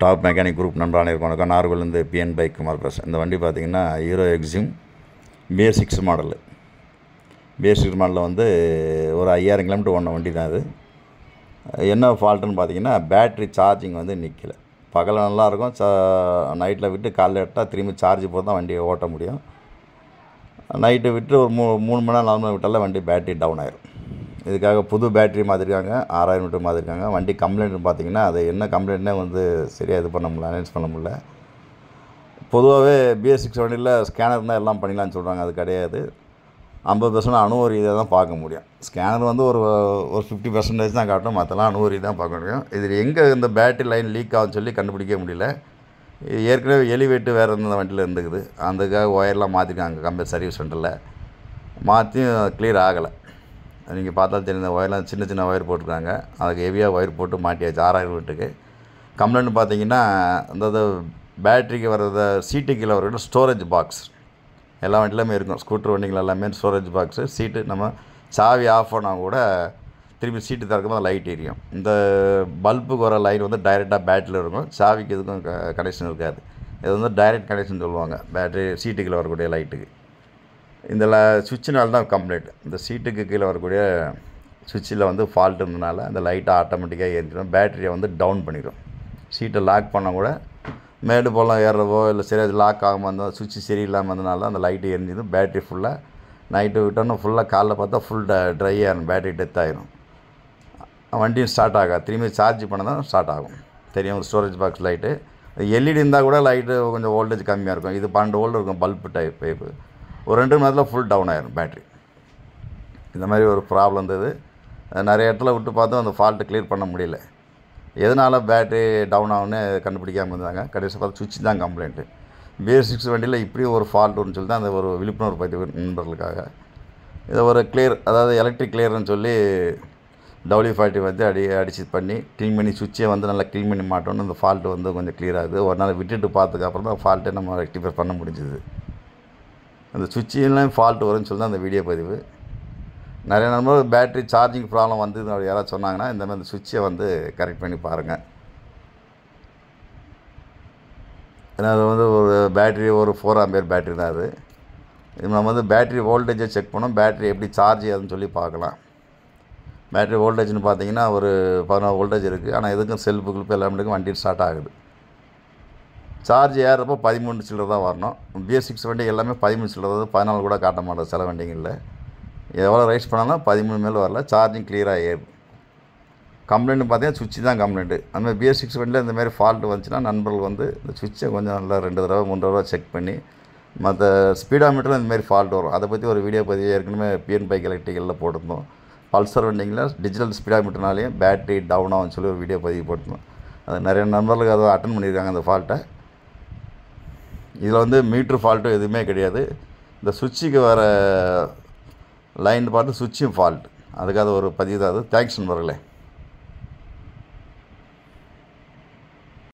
Top mechanic group நண்பரான வணக்கம். நார்கோல்லேருந்து PN bike Kumar பேசுகிறேன். இந்த வண்டி பார்த்திங்கன்னா hero Exim BS6 model. BS6 மாடலில் வந்து ஒரு 5000 கிலோமீட்டர் ஓடின வண்டி தான் அது. என்ன ஃபால்ட்டுன்னு பார்த்தீங்கன்னா பேட்ரி சார்ஜிங் வந்து நிற்கலை. பகலில் நல்லாயிருக்கும், நைட்டில் விட்டு காலைல எடுத்தால் திரும்பி சார்ஜ் போட்டு தான் வண்டியை ஓட்ட முடியும். நைட்டு விட்டு ஒரு 3 மணி நேரம் 4 மணி நேரம் விட்டாலும் வண்டி பேட்ரி டவுன் ஆயிரும். இதுக்காக புது பேட்ரி மாற்றிருக்காங்க, 6000 மீட்டர் மாற்றிருக்காங்க. வண்டி கம்ப்ளைண்ட்னு பார்த்தீங்கன்னா அது என்ன கம்ப்ளைண்ட்னே வந்து சரியாக இது பண்ண முடியல, அனௌன்ஸ் பண்ண முடியல. பொதுவாகவே BS6 வண்டியில் ஸ்கேனர் இருந்தால் எல்லாம் பண்ணிக்கலாம்னு சொல்கிறாங்க. அது கிடையாது. 50% அனுபவ ரீதியாக தான் பார்க்க முடியும். ஸ்கேனர் வந்து ஒரு 50% தான் காட்டும், மற்றெல்லாம் அனுபவ ரீதியாக தான் பார்க்க முடியும். இதில் எங்கே இந்த பேட்ரி லைன் லீக் ஆகும்னு சொல்லி கண்டுபிடிக்க முடியல. ஏற்கனவே எலிவேட்டு வேறு இந்த வண்டியில் இருந்துக்குது. அதுக்காக ஒயர்லாம் மாற்றிருக்காங்க. கம்பெனி சர்வீஸ் சென்டரில் மாற்றியும் கிளியர் ஆகலை. நீங்கள் பார்த்தாலும் தெரியும், இந்த ஒயர்லாம் சின்ன சின்ன ஒயர் போட்டிருக்காங்க. அதுக்கு ஹெவியாக ஒயர் போட்டு மாட்டியாச்சு 6000 வீட்டுக்கு. கம்ப்ளைண்ட் பார்த்தீங்கன்னா இந்த பேட்ரிக்கு வர்றத சீட்டு கீழே வர ஸ்டோரேஜ் பாக்ஸ் எல்லா வண்டியிலுமே இருக்கும். ஸ்கூட்டர் வண்டிகள் எல்லாமே ஸ்டோரேஜ் பாக்ஸு. சீட்டு நம்ம சாவி ஆஃப் பண்ணால் கூட திருப்பி சீட்டு திறக்கும்போது லைட் எரியும். இந்த பல்புக்கு வர லைன் வந்து டைரெக்டாக பேட்டரியில் இருக்கும். சாவிக்கு இதுக்கும் கனெக்ஷன் இருக்காது. இது வந்து டைரெக்ட் கனெக்ஷன் சொல்லுவாங்க பேட்டரி சீட்டுக்குள்ளே வரக்கூடிய லைட்டுக்கு. இந்த சுவிட்சினால தான் கம்ப்ளைண்ட். இந்த சீட்டுக்கு கீழே வரக்கூடிய சுவிட்சில் வந்து ஃபால்ட் இருந்ததுனால அந்த லைட்டை ஆட்டோமேட்டிக்காக ஏறிடும், பேட்டரியை வந்து டவுன் பண்ணிடும். சீட்டை லாக் பண்ணால் கூட மேடு போலாம் ஏறுறவோ இல்லை சரியாக லாக் ஆகாமல் இருந்தால் சுவிட்சு சரியில்லாமல் இருந்ததுனால அந்த லைட்டு எரிஞ்சிடும். பேட்டரி ஃபுல்லாக நைட்டு விட்டோன்னா ஃபுல்லாக காலைல பார்த்தா ஃபுல் ட்ரை ஆகிடும், பேட்டரி டெத் ஆகிடும். வண்டியும் ஸ்டார்ட் ஆகாது. திரும்பி சார்ஜ் பண்ண தான் ஸ்டார்ட் ஆகும். தெரியும், ஸ்டோரேஜ் பாக்ஸ் லைட்டு. LED இருந்தால் கூட லைட்டு கொஞ்சம் வோல்டேஜ் கம்மியாக இருக்கும். இது 12 வோல்ட் இருக்கும் பல்பு பைப்பு. ஒரு 2 மணி நேரத்தில் ஃபுல் டவுன் ஆயிரும் பேட்ரி. இந்த மாதிரி ஒரு ப்ராப்ளம் இருந்தது. நிறைய இடத்துல விட்டு பார்த்தோம், அந்த ஃபால்ட்டு கிளியர் பண்ண முடியல. எதனால் பேட்ரி டவுன் ஆகுன்னு கண்டுபிடிக்காமல் இருந்தாங்க. கடைசி பார்த்து சுவிட்ச் தான் கம்ப்ளைண்ட்டு. BS6 வண்டியில் இப்படியும் ஒரு ஃபால்ட் வரும்னு சொல்லி தான் அந்த ஒரு விழிப்புணர்வு பதிவு நண்பர்களுக்காக இதை ஒரு கிளியர், அதாவது எலக்ட்ரிக் கிளியர்னு சொல்லி WD-40 வந்து அடிச்சு பண்ணி க்ளீன் பண்ணி சுவிட்சை வந்து நல்லா க்ளீன் பண்ணி மாட்டோன்னு அந்த ஃபால்ட்டு வந்து கொஞ்சம் கிளியர் ஆகுது. ஒரு நாள் விட்டுட்டு பார்த்ததுக்கப்புறம் தான் ஃபால்ட்டை நம்ம ரெக்டிஃபை பண்ண முடிஞ்சுது. அந்த சுவிட்சிலாம் ஃபால்ட் வரும்னு சொல்லி தான் அந்த வீடியோ பதிவு. நிறைய நண்பர்கள் பேட்ரி சார்ஜிங் ப்ராப்ளம் வந்து யாராவது சொன்னாங்கன்னா இந்த மாதிரி சுவிட்சை வந்து கரெக்ட் பண்ணி பாருங்கள். ஏன்னா அது வந்து ஒரு பேட்ரி ஒரு 4 ஆம்பியர் பேட்ரி தான் அது. நம்ம வந்து பேட்ரி வோல்டேஜை செக் பண்ணோம், பேட்ரி எப்படி சார்ஜ் ஆகுதுன்னு சொல்லி பார்க்கலாம். பேட்ரி வோல்டேஜ்னு பார்த்தீங்கன்னா ஒரு 14 வோல்டேஜ் இருக்குது. ஆனால் எதுக்கும் செல்ஃபு கிளிப்பு எல்லாமே வண்டி ஸ்டார்ட் ஆகுது. சார்ஜ் ஏறுறப்போ 13 சில்லர் தான் வரணும். BS6 வண்டி எல்லாமே 13 சில்லர் தான், 14 கூட காட்ட மாட்டோம் சில வண்டிங்களில். எவ்வளோ ரைஸ் பண்ணாலும் 13 மேலே வரல, சார்ஜிங் கிளியராக ஏறும். கம்ப்ளைண்ட் பார்த்தீங்கன்னா சுவிட்சு தான் கம்ப்ளைண்ட்டு. அதுமாதிரி BS6 வண்டியில் இந்தமாதிரி ஃபால்ட்டு வந்துச்சுன்னா நண்பர்கள் வந்து இந்த சுவிட்சை கொஞ்சம் நல்லா 2 தடவை 3 தடவை செக் பண்ணி, மற்ற ஸ்பீடாமீட்டரில் இந்தமாதிரி ஃபால்ட் வரும். அதை பற்றி ஒரு வீடியோ பதிவு ஏற்கனவே பிஎன் பைக் எலக்ட்ரிக்கலில் போட்டிருந்தோம். பல்சர் வண்டிங்களில் டிஜிட்டல் ஸ்பீடாமீட்டர்னாலேயும் பேட்ரி டவுன் ஆகும்னு சொல்லி ஒரு வீடியோ பதிவு போட்டிருந்தோம். அது நிறைய நண்பர்களுக்கு அதை அட்டன் பண்ணியிருக்காங்க அந்த ஃபால்ட்டை. இதில் வந்து மீட்ரு ஃபால்ட்டும் எதுவுமே கிடையாது. இந்த சுவிட்சுக்கு வர லைன் பார்த்து சுவிட்சும் ஃபால்ட். அதுக்காக ஒரு பதிவு தான் அது. தேங்க்ஸ் நண்பர்களே.